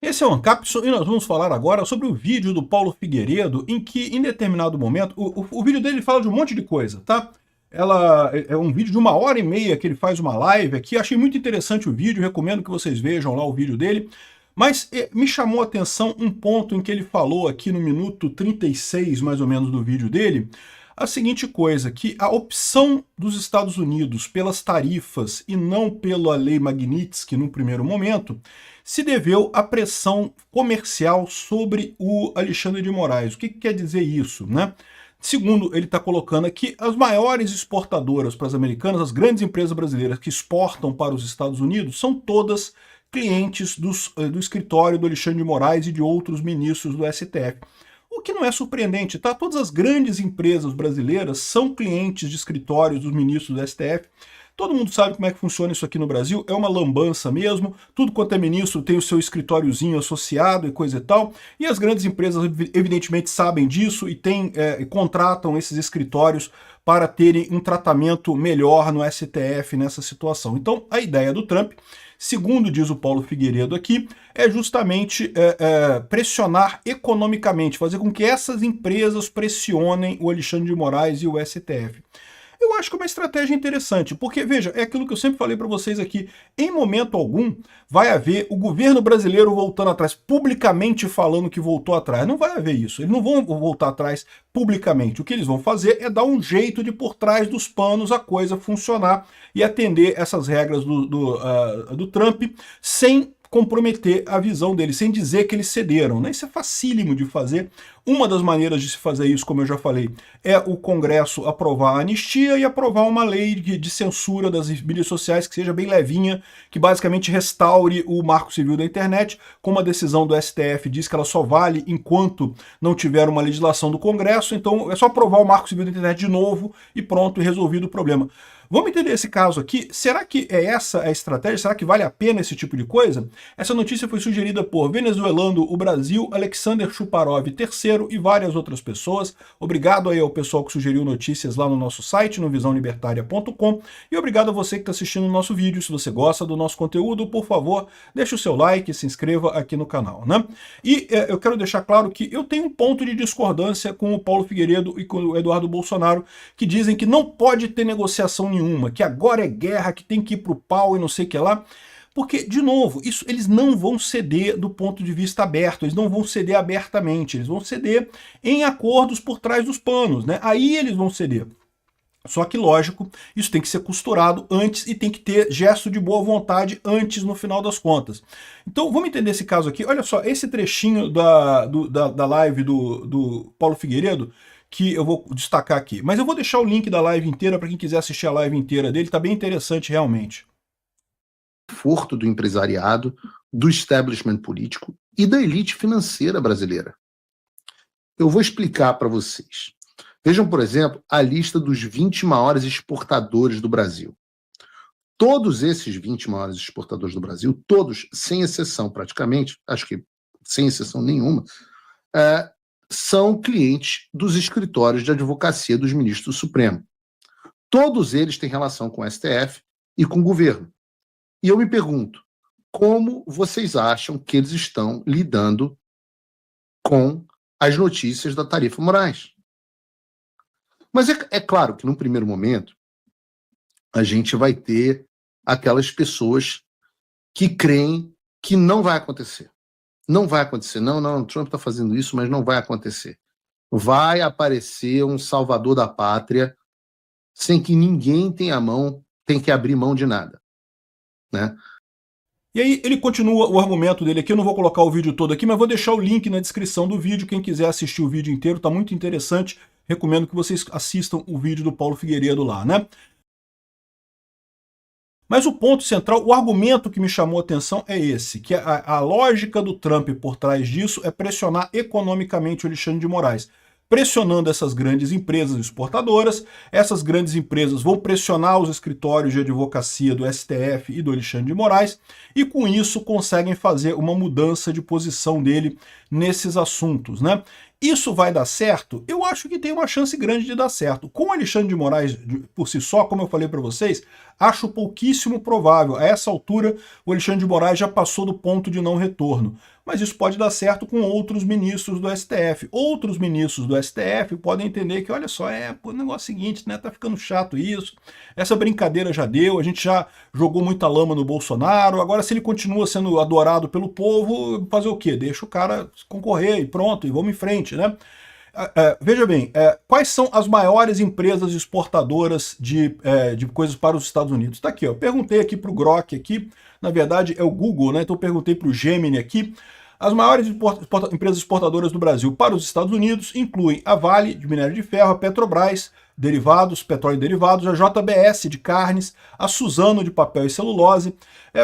Esse é o Ancapson e nós vamos falar agora sobre o vídeo do Paulo Figueiredo, em que, em determinado momento, o vídeo dele fala de um monte de coisa, tá? Ela é um vídeo de 1h30 que ele faz uma live aqui. Achei muito interessante o vídeo, recomendo que vocês vejam lá o vídeo dele. Mas me chamou a atenção um ponto em que ele falou aqui no minuto 36, mais ou menos, do vídeo dele, a seguinte coisa, que a opção dos Estados Unidos pelas tarifas e não pela lei Magnitsky no primeiro momento, se deveu à pressão comercial sobre o Alexandre de Moraes. O que quer dizer isso, né? Segundo ele está colocando aqui, as maiores exportadoras para as americanas, as grandes empresas brasileiras que exportam para os Estados Unidos, são todas clientes do escritório do Alexandre de Moraes e de outros ministros do STF. O que não é surpreendente, tá? Todas as grandes empresas brasileiras são clientes de escritórios dos ministros do STF. Todo mundo sabe como é que funciona isso aqui no Brasil, é uma lambança mesmo, tudo quanto é ministro tem o seu escritóriozinho associado e coisa e tal, e as grandes empresas evidentemente sabem disso e contratam esses escritórios para terem um tratamento melhor no STF nessa situação. Então a ideia do Trump, segundo diz o Paulo Figueiredo aqui, é justamente pressionar economicamente, fazer com que essas empresas pressionem o Alexandre de Moraes e o STF. Eu acho que é uma estratégia interessante, porque, veja, é aquilo que eu sempre falei para vocês aqui, em momento algum vai haver o governo brasileiro voltando atrás, publicamente falando que voltou atrás. Não vai haver isso, eles não vão voltar atrás publicamente. O que eles vão fazer é dar um jeito de, por trás dos panos, a coisa funcionar e atender essas regras do Trump sem comprometer a visão deles, sem dizer que eles cederam, né? Isso é facílimo de fazer. Uma das maneiras de se fazer isso, como eu já falei, é o Congresso aprovar a anistia e aprovar uma lei de censura das mídias sociais que seja bem levinha, que basicamente restaure o marco civil da internet, como a decisão do STF diz que ela só vale enquanto não tiver uma legislação do Congresso, então é só aprovar o marco civil da internet de novo e pronto, resolvido o problema. Vamos entender esse caso aqui. Será que é essa a estratégia? Será que vale a pena esse tipo de coisa? Essa notícia foi sugerida por Venezuelando o Brasil, Alexander Chuparov III e várias outras pessoas. Obrigado aí ao pessoal que sugeriu notícias lá no nosso site, no visãolibertaria.com, e obrigado a você que está assistindo o nosso vídeo. Se você gosta do nosso conteúdo, por favor, deixe o seu like e se inscreva aqui no canal, né? E eu quero deixar claro que eu tenho um ponto de discordância com o Paulo Figueiredo e com o Eduardo Bolsonaro, que dizem que não pode ter negociação nenhuma, que agora é guerra, que tem que ir pro pau e não sei o que lá. Porque, de novo, isso eles não vão ceder do ponto de vista aberto, eles não vão ceder abertamente, eles vão ceder em acordos por trás dos panos, né? Aí eles vão ceder. Só que, lógico, isso tem que ser costurado antes e tem que ter gesto de boa vontade antes, no final das contas. Então, vamos entender esse caso aqui. Olha só, esse trechinho da live do Paulo Figueiredo, que eu vou destacar aqui. Mas eu vou deixar o link da live inteira para quem quiser assistir a live inteira dele, tá bem interessante realmente. Conforto do empresariado, do establishment político e da elite financeira brasileira. Eu vou explicar para vocês. Vejam, por exemplo, a lista dos 20 maiores exportadores do Brasil. Todos esses 20 maiores exportadores do Brasil, todos, sem exceção praticamente, acho que sem exceção nenhuma, são clientes dos escritórios de advocacia dos ministros do Supremo. Todos eles têm relação com o STF e com o governo. E eu me pergunto, como vocês acham que eles estão lidando com as notícias da tarifa Moraes? Mas é claro que, num primeiro momento, a gente vai ter aquelas pessoas que creem que não vai acontecer. Não vai acontecer. Não, Trump está fazendo isso, mas não vai acontecer. Vai aparecer um salvador da pátria sem que ninguém tenha que abrir mão de nada, né? E aí ele continua o argumento dele aqui, eu não vou colocar o vídeo todo aqui, mas vou deixar o link na descrição do vídeo, quem quiser assistir o vídeo inteiro, tá muito interessante, recomendo que vocês assistam o vídeo do Paulo Figueiredo lá, né? Mas o ponto central, o argumento que me chamou a atenção é esse, que a lógica do Trump por trás disso é pressionar economicamente o Alexandre de Moraes. Pressionando essas grandes empresas exportadoras, essas grandes empresas vão pressionar os escritórios de advocacia do STF e do Alexandre de Moraes, e com isso conseguem fazer uma mudança de posição dele nesses assuntos, né? Isso vai dar certo? Eu acho que tem uma chance grande de dar certo. Com o Alexandre de Moraes por si só, como eu falei para vocês, acho pouquíssimo provável. A essa altura, o Alexandre de Moraes já passou do ponto de não retorno. mas isso pode dar certo com outros ministros do STF. Outros ministros do STF podem entender que, olha só, o negócio é o seguinte, né, tá ficando chato isso, essa brincadeira já deu, a gente já jogou muita lama no Bolsonaro, agora se ele continua sendo adorado pelo povo, fazer o quê? Deixa o cara concorrer e pronto, e vamos em frente, né? Veja bem, quais são as maiores empresas exportadoras de coisas para os Estados Unidos? Tá aqui, ó, perguntei aqui para o Grok, aqui, na verdade é o Google, né? Então eu perguntei para o Gemini aqui. As maiores empresas exportadoras do Brasil para os Estados Unidos incluem a Vale, de minério de ferro, a Petrobras, derivados, petróleo e derivados, a JBS, de carnes, a Suzano, de papel e celulose.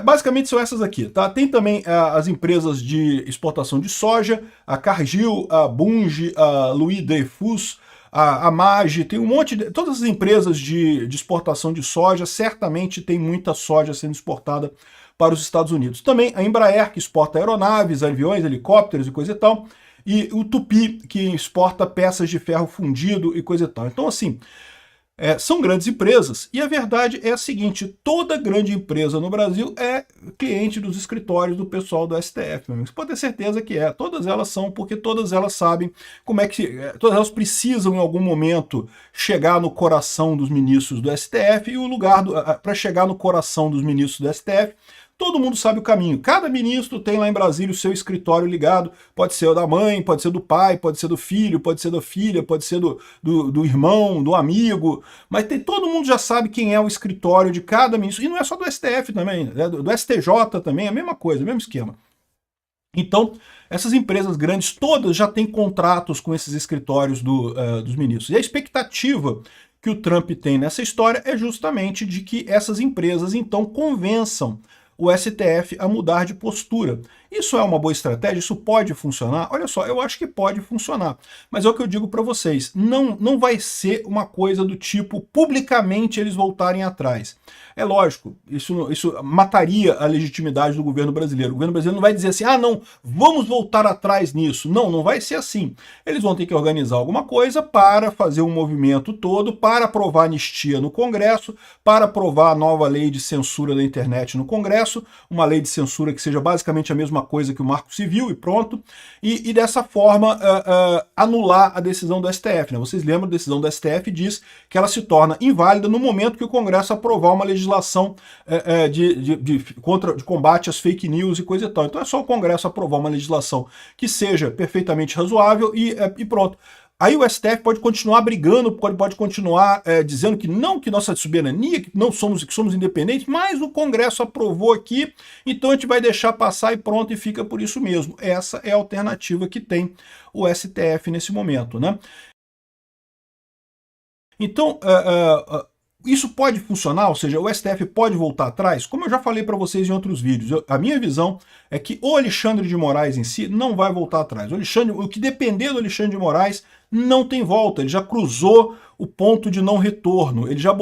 Basicamente são essas aqui, tá? Tem também as empresas de exportação de soja, a Cargill, a Bunge, a Louis Dreyfus, a Mage, tem um monte de... Todas as empresas de exportação de soja, certamente tem muita soja sendo exportada para os Estados Unidos. Também a Embraer, que exporta aeronaves, aviões, helicópteros e coisa e tal, e o Tupi, que exporta peças de ferro fundido e coisa e tal. Então, assim, são grandes empresas, e a verdade é a seguinte, toda grande empresa no Brasil é cliente dos escritórios do pessoal do STF, meu amigo. Você pode ter certeza que todas elas são, porque todas elas sabem como é que... todas elas precisam, em algum momento, chegar no coração dos ministros do STF, e o lugar para chegar no coração dos ministros do STF, todo mundo sabe o caminho. Cada ministro tem lá em Brasília o seu escritório ligado. Pode ser o da mãe, pode ser do pai, pode ser do filho, pode ser da filha, pode ser do irmão, do amigo. Mas todo mundo já sabe quem é o escritório de cada ministro. E não é só do STF também, do STJ também, é a mesma coisa, o mesmo esquema. Então, essas empresas grandes todas já têm contratos com esses escritórios dos ministros. E a expectativa que o Trump tem nessa história é justamente de que essas empresas, então, convençam o STF a mudar de postura. Isso é uma boa estratégia? Isso pode funcionar? Olha só, eu acho que pode funcionar. Mas é o que eu digo para vocês, não vai ser uma coisa do tipo, publicamente eles voltarem atrás. É lógico, isso mataria a legitimidade do governo brasileiro. O governo brasileiro não vai dizer assim, não, vamos voltar atrás nisso. Não vai ser assim. Eles vão ter que organizar alguma coisa para fazer um movimento todo, para aprovar anistia no Congresso, para aprovar a nova lei de censura da internet no Congresso, uma lei de censura que seja basicamente a mesma coisa que o Marco Civil e pronto, e dessa forma anular a decisão do STF. Né? Vocês lembram, a decisão do STF diz que ela se torna inválida no momento que o Congresso aprovar uma legislação de combate às fake news e coisa e tal. Então é só o Congresso aprovar uma legislação que seja perfeitamente razoável e pronto. Aí o STF pode continuar brigando, pode continuar dizendo que não, que nossa soberania, que somos independentes, mas o Congresso aprovou aqui, então a gente vai deixar passar e pronto, e fica por isso mesmo. Essa é a alternativa que tem o STF nesse momento, né? Então, isso pode funcionar, ou seja, o STF pode voltar atrás? Como eu já falei para vocês em outros vídeos, a minha visão é que o Alexandre de Moraes em si não vai voltar atrás. O que depender do Alexandre de Moraes não tem volta, ele já cruzou o ponto de não retorno, ele já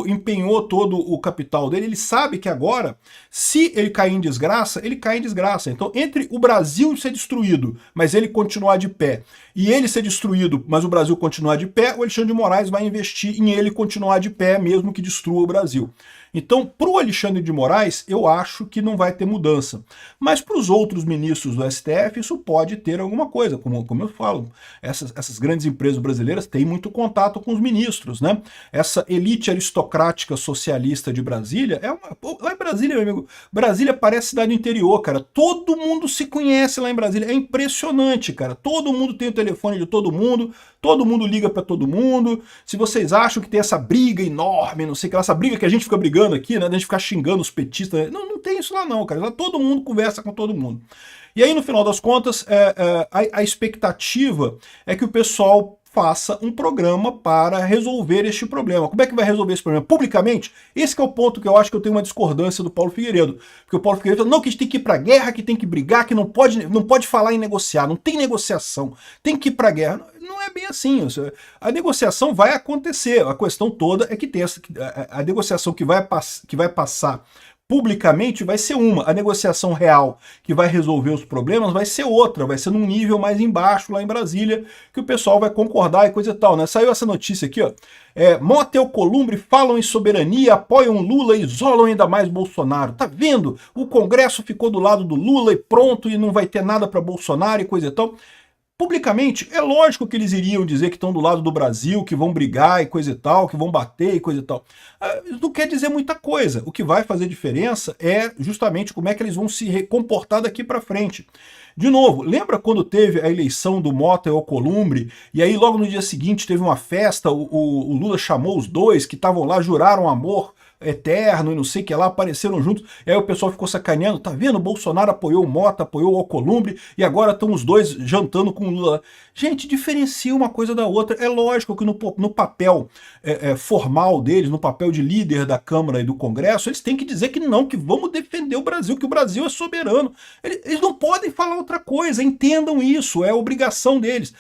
empenhou todo o capital dele, ele sabe que agora, se ele cair em desgraça, ele cai em desgraça. Então, entre o Brasil ser destruído, mas ele continuar de pé, e ele ser destruído, mas o Brasil continuar de pé, o Alexandre de Moraes vai investir em ele continuar de pé, mesmo que destrua o Brasil. Então, para o Alexandre de Moraes, eu acho que não vai ter mudança. Mas para os outros ministros do STF, isso pode ter alguma coisa. Como eu falo, essas grandes empresas brasileiras têm muito contato com os ministros, né? Essa elite aristocrática socialista de Brasília, lá em Brasília, meu amigo, Brasília parece cidade do interior, cara. Todo mundo se conhece lá em Brasília. É impressionante, cara. Todo mundo tem o telefone de todo mundo liga para todo mundo. Se vocês acham que tem essa briga enorme, não sei o que, essa briga que a gente fica brigando aqui, né, a gente ficar xingando os petistas, não tem isso lá não, cara, lá todo mundo conversa com todo mundo. E aí, no final das contas, a expectativa é que o pessoal faça um programa para resolver este problema. Como é que vai resolver esse problema? Publicamente? Esse que é o ponto que eu acho que eu tenho uma discordância do Paulo Figueiredo. Porque o Paulo Figueiredo fala, não, que a gente tem que ir para a guerra, que tem que brigar, que não pode falar em negociar, não tem negociação, tem que ir para a guerra. Não é bem assim. A negociação vai acontecer. A questão toda é que tem a negociação que vai passar publicamente vai ser uma, a negociação real que vai resolver os problemas vai ser outra, vai ser num nível mais embaixo lá em Brasília, que o pessoal vai concordar e coisa e tal, né? Saiu essa notícia aqui, ó. Mota e Alcolumbre falam em soberania, apoiam Lula e isolam ainda mais Bolsonaro. Tá vendo? O Congresso ficou do lado do Lula e pronto, e não vai ter nada para Bolsonaro e coisa e tal. Publicamente, é lógico que eles iriam dizer que estão do lado do Brasil, que vão brigar e coisa e tal, que vão bater e coisa e tal. Isso não quer dizer muita coisa. O que vai fazer diferença é justamente como é que eles vão se comportar daqui para frente. De novo, lembra quando teve a eleição do Mota e Alcolumbre, e aí logo no dia seguinte teve uma festa, o Lula chamou os dois que estavam lá, juraram amor eterno e não sei o que lá, apareceram juntos, e aí o pessoal ficou sacaneando, tá vendo? O Bolsonaro apoiou o Mota, apoiou o Alcolumbre, e agora estão os dois jantando com o Lula. Gente, diferencia uma coisa da outra. É lógico que no papel formal deles, no papel de líder da Câmara e do Congresso, eles têm que dizer que não, que vamos defender o Brasil, que o Brasil é soberano. Eles não podem falar outra coisa, entendam isso, é obrigação deles.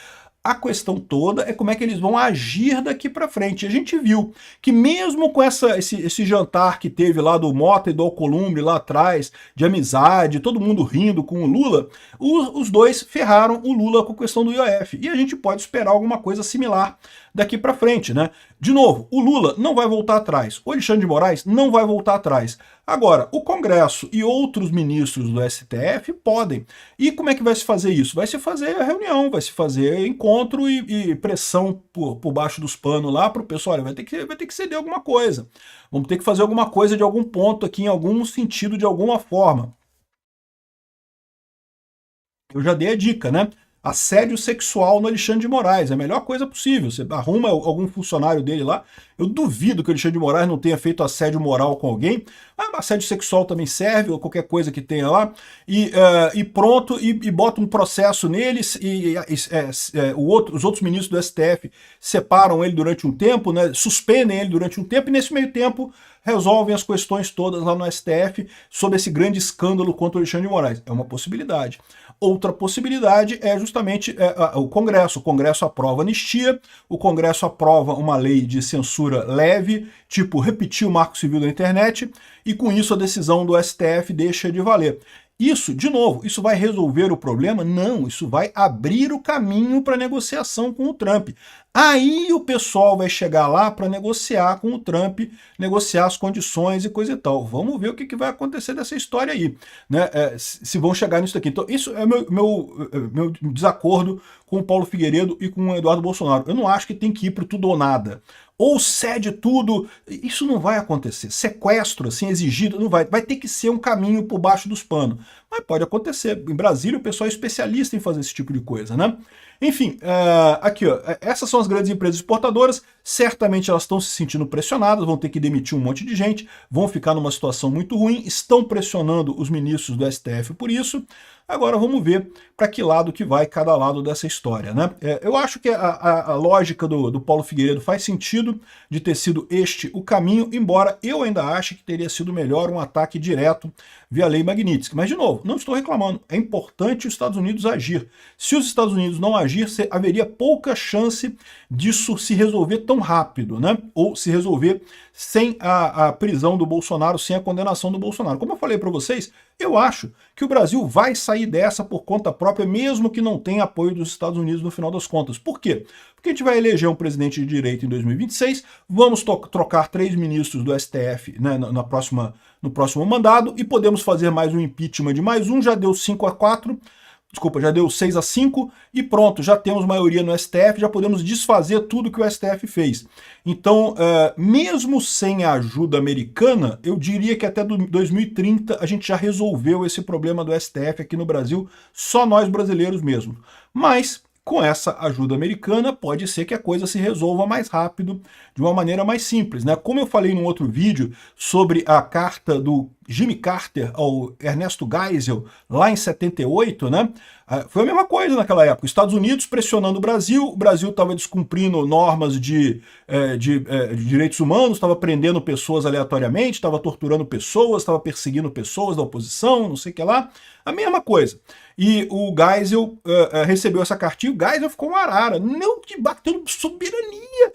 A questão toda é como é que eles vão agir daqui para frente. A gente viu que mesmo com esse jantar que teve lá do Mota e do Alcolumbre lá atrás, de amizade, todo mundo rindo com o Lula, os dois ferraram o Lula com a questão do IOF. E a gente pode esperar alguma coisa similar daqui para frente, né? De novo, o Lula não vai voltar atrás, o Alexandre de Moraes não vai voltar atrás. Agora, o Congresso e outros ministros do STF podem. E como é que vai se fazer isso? Vai se fazer a reunião, vai se fazer encontro e pressão por baixo dos panos lá para o pessoal, olha, vai ter que ceder alguma coisa. Vamos ter que fazer alguma coisa de algum ponto aqui, em algum sentido, de alguma forma. Eu já dei a dica, né? Assédio sexual no Alexandre de Moraes, é a melhor coisa possível. Você arruma algum funcionário dele lá. Eu duvido que o Alexandre de Moraes não tenha feito assédio moral com alguém. Assédio sexual também serve, ou qualquer coisa que tenha lá. E pronto, e bota um processo neles, os outros ministros do STF separam ele durante um tempo, né, suspendem ele durante um tempo, e nesse meio tempo resolvem as questões todas lá no STF sobre esse grande escândalo contra o Alexandre de Moraes. É uma possibilidade. Outra possibilidade é justamente o Congresso. O Congresso aprova anistia, o Congresso aprova uma lei de censura leve, tipo repetir o Marco Civil da internet, e com isso a decisão do STF deixa de valer. Isso, de novo, isso vai resolver o problema? Não, isso vai abrir o caminho para negociação com o Trump. Aí o pessoal vai chegar lá para negociar com o Trump, negociar as condições e coisa e tal. Vamos ver o que vai acontecer dessa história aí, né? Se vão chegar nisso daqui. Então, isso é meu desacordo com o Paulo Figueiredo e com o Eduardo Bolsonaro. Eu não acho que tem que ir para tudo ou nada. Ou cede tudo, isso não vai acontecer. Sequestro, assim, exigido, não vai. Vai ter que ser um caminho por baixo dos panos. Mas pode acontecer. Em Brasília o pessoal é especialista em fazer esse tipo de coisa, né? Enfim, aqui, ó, essas são as grandes empresas exportadoras, certamente elas estão se sentindo pressionadas, vão ter que demitir um monte de gente, vão ficar numa situação muito ruim, estão pressionando os ministros do STF por isso. Agora vamos ver para que lado que vai cada lado dessa história, né? Eu acho que a lógica do Paulo Figueiredo faz sentido de ter sido este o caminho, embora eu ainda ache que teria sido melhor um ataque direto via lei Magnitsky. Mas, de novo, não estou reclamando, é importante os Estados Unidos agir. Se os Estados Unidos não agir, haveria pouca chance disso se resolver tão rápido, né? Ou se resolver sem a prisão do Bolsonaro, sem a condenação do Bolsonaro. Como eu falei para vocês, eu acho que o Brasil vai sair dessa por conta própria, mesmo que não tenha apoio dos Estados Unidos no final das contas. Por quê? Porque a gente vai eleger um presidente de direita em 2026, vamos trocar 3 ministros do STF, né, no próximo mandato, e podemos fazer mais um impeachment de mais um, já deu 5-4, desculpa, já deu 6-5, e pronto, já temos maioria no STF, já podemos desfazer tudo que o STF fez. Então, mesmo sem a ajuda americana, eu diria que até 2030 a gente já resolveu esse problema do STF aqui no Brasil, só nós brasileiros mesmo. Mas com essa ajuda americana, pode ser que a coisa se resolva mais rápido, de uma maneira mais simples, né? Como eu falei num outro vídeo sobre a carta do Jimmy Carter ao Ernesto Geisel, lá em 78, né? Foi a mesma coisa naquela época. Os Estados Unidos pressionando o Brasil estava descumprindo normas de direitos humanos, estava prendendo pessoas aleatoriamente, estava torturando pessoas, estava perseguindo pessoas da oposição, não sei o que lá. A mesma coisa. E o Geisel recebeu essa cartinha, o Geisel ficou uma arara, não que batendo soberania,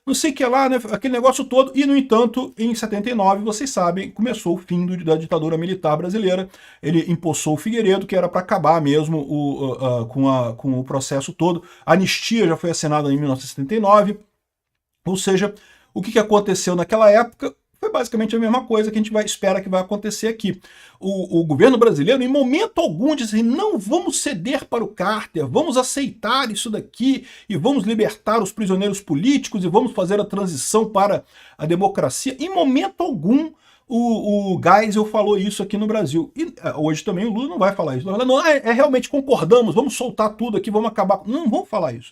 não sei o que lá, né, aquele negócio todo. E, no entanto, em 79, vocês sabem, começou o fim da ditadura militar brasileira. Ele empossou o Figueiredo, que era para acabar mesmo com o processo todo. A anistia já foi assinada em 1979, ou seja, o que aconteceu naquela época foi basicamente a mesma coisa que a gente espera que vai acontecer aqui. O governo brasileiro, em momento algum, disse assim, não vamos ceder para o cárter, vamos aceitar isso daqui e vamos libertar os prisioneiros políticos e vamos fazer a transição para a democracia. Em momento algum, o Geisel falou isso aqui no Brasil. E hoje também o Lula não vai falar isso. Não, realmente concordamos, vamos soltar tudo aqui, vamos acabar. Não vão falar isso.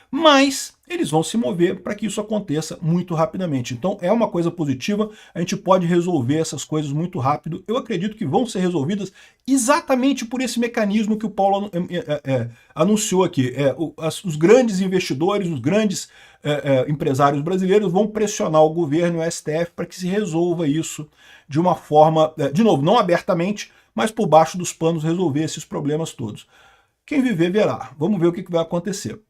Mas eles vão se mover para que isso aconteça muito rapidamente. Então é uma coisa positiva, a gente pode resolver essas coisas muito rápido. Eu acredito que vão ser resolvidas exatamente por esse mecanismo que o Paulo anunciou aqui. Os grandes investidores, os grandes empresários brasileiros vão pressionar o governo e o STF para que se resolva isso de uma forma, de novo, não abertamente, mas por baixo dos panos resolver esses problemas todos. Quem viver verá. Vamos ver o que vai acontecer.